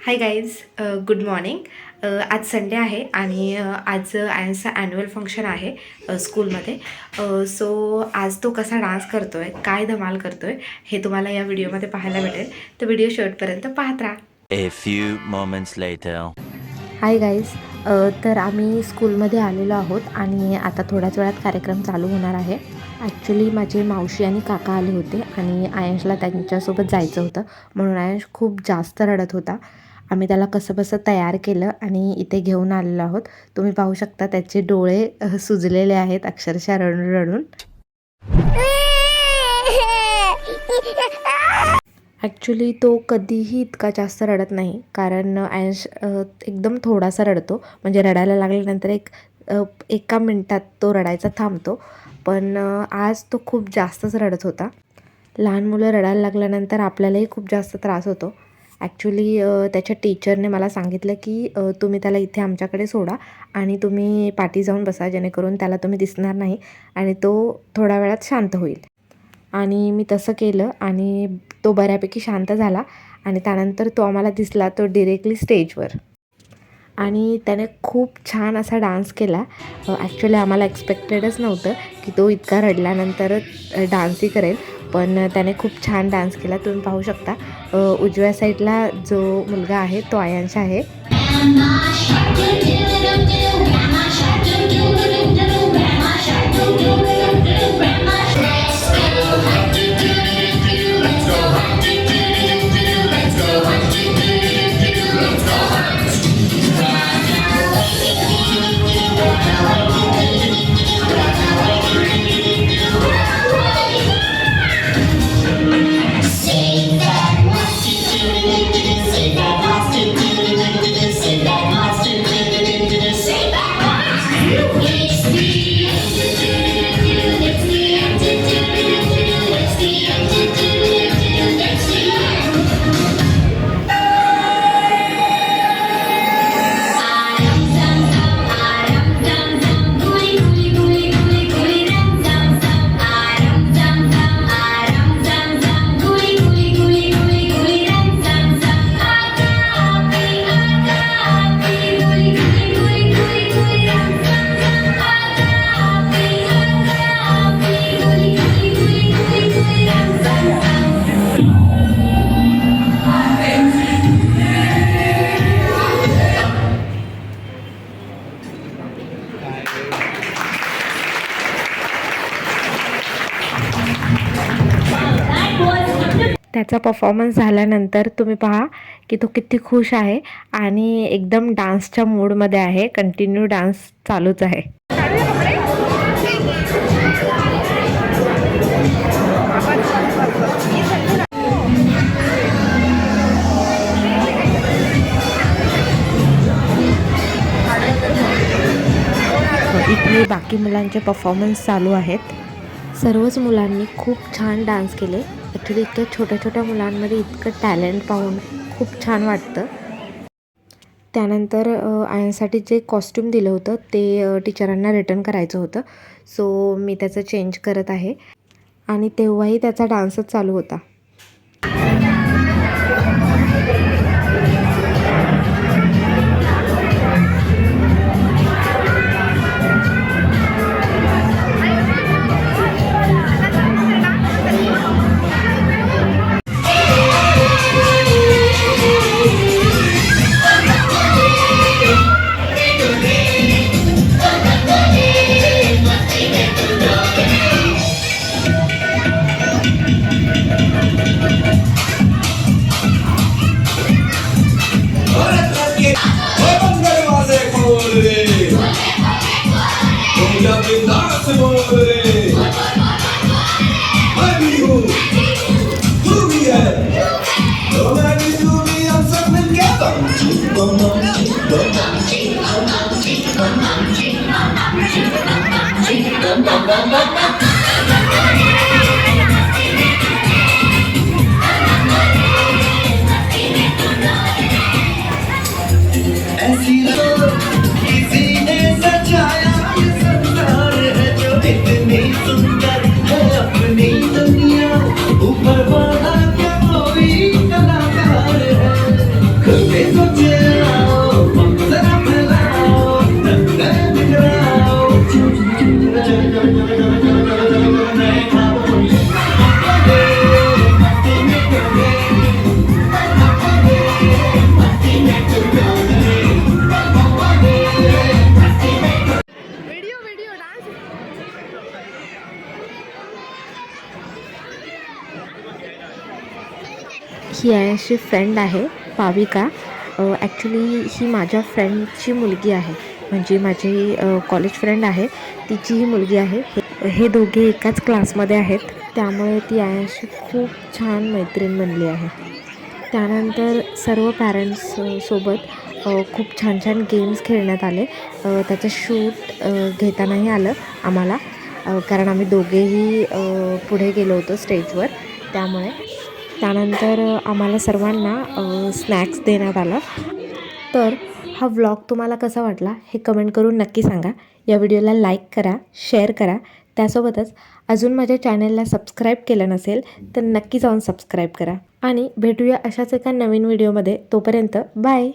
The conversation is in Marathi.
Hi guys, good morning. आज संडे आहे आणि आज आयन्सचा ॲन्युअल फंक्शन आहे स्कूलमध्ये. सो आज तो कसा डान्स करतो आहे, काय धमाल करतो आहे, हे तुम्हाला या व्हिडिओमध्ये पाहायला भेटेल. तर व्हिडिओ शेवटपर्यंत पाहत राहा. A few moments later. Hi guys, तर आम्ही स्कूलमध्ये आलेलो आहोत आणि आता थोड्याच वेळात कार्यक्रम चालू होणार आहे. ॲक्च्युली माझे मावशी आणि काका आले होते आणि आयन्सला त्यांच्यासोबत जायचं होतं, म्हणून आयन्स खूप जास्त रडत होता. आम्ही त्याला कसंबसं तयार केलं आणि इथे घेऊन आलेलो आहोत. तुम्ही पाहू शकता त्याचे डोळे सुजलेले आहेत अक्षरशः रडून रडून. ॲक्च्युली तो कधीही इतका जास्त रडत नाही, कारण आयन्स एकदम थोडासा रडतो. म्हणजे रडायला लागल्यानंतर एका मिनटात तो रडायचा थांबतो. पण आज तो खूप जास्तच रडत होता. लहान मुलं रडायला लागल्यानंतर आपल्यालाही खूप जास्त त्रास होतो. ॲक्च्युली त्याच्या टीचरने मला सांगितलं की तुम्ही त्याला इथे आमच्याकडे सोडा आणि तुम्ही पाठी जाऊन बसा, जेणेकरून त्याला तुम्ही दिसणार नाही आणि तो थोड्या वेळात शांत होईल. आणि मी तसं केलं आणि तो बऱ्यापैकी शांत झाला आणि त्यानंतर तो आम्हाला दिसला, तो डिरेक्टली स्टेजवर. आणि त्याने खूप छान असा डान्स केला. ॲक्च्युली आम्हाला एक्सपेक्टेडच नव्हतं की तो इतका रडल्यानंतरच डान्सही करेल, पण त्याने खूप छान डान्स केला. तुम्ही पाहू शकता उजव्या साईडला जो मुलगा आहे तो आयन्श आहे. त्याचा परफॉर्मन्स झाल्यानंतर तुम्ही पहा की तो किती खुश आहे आणि एकदम डान्सच्या मूडमध्ये आहे. कंटिन्यू डान्स चालूच आहे. इथे बाकी मुलांचे परफॉर्मन्स चालू आहेत. सर्वच मुलांनी खूप छान डान्स केले. ॲक्च्युली इतक्या छोट्या छोट्या मुलांमध्ये इतकं टॅलेंट पाहून खूप छान वाटतं. त्यानंतर आयन्ससाठी जे कॉस्ट्यूम दिलं होतं ते टीचरांना रिटर्न करायचं होतं. सो मी त्याचं चेंज करत आहे आणि तेव्हाही त्याचा डान्सच चालू होता. ही आयशची फ्रेंड आहे पाविका. ॲक्च्युली ही माझ्या फ्रेंडची मुलगी आहे, म्हणजे माझी कॉलेज फ्रेंड आहे, तिची ही मुलगी आहे. हे दोघे एकाच क्लासमध्ये आहेत, त्यामुळे ती आयशची खूप छान मैत्रीण बनली आहे. त्यानंतर सर्व पॅरेंट्स सोबत खूप छान छान गेम्स खेळण्यात आले. त्याचं शूट घेता नाही आलं आम्हाला, कारण आम्ही दोघेही पुढे गेलो होतो स्टेजवर. त्यानंतर आम्हाला सर्वांना स्नॅक्स देण्यात आलं. तर हा व्लॉग तुम्हाला कसा वाटला हे कमेंट करून नक्की सांगा. या व्हिडिओला लाईक करा, शेअर करा. त्यासोबतच अजून माझ्या चॅनलला सबस्क्राईब केलं नसेल तर नक्की जाऊन सबस्क्राईब करा. आणि भेटूया अशाच एका नवीन व्हिडिओमध्ये. तोपर्यंत बाय.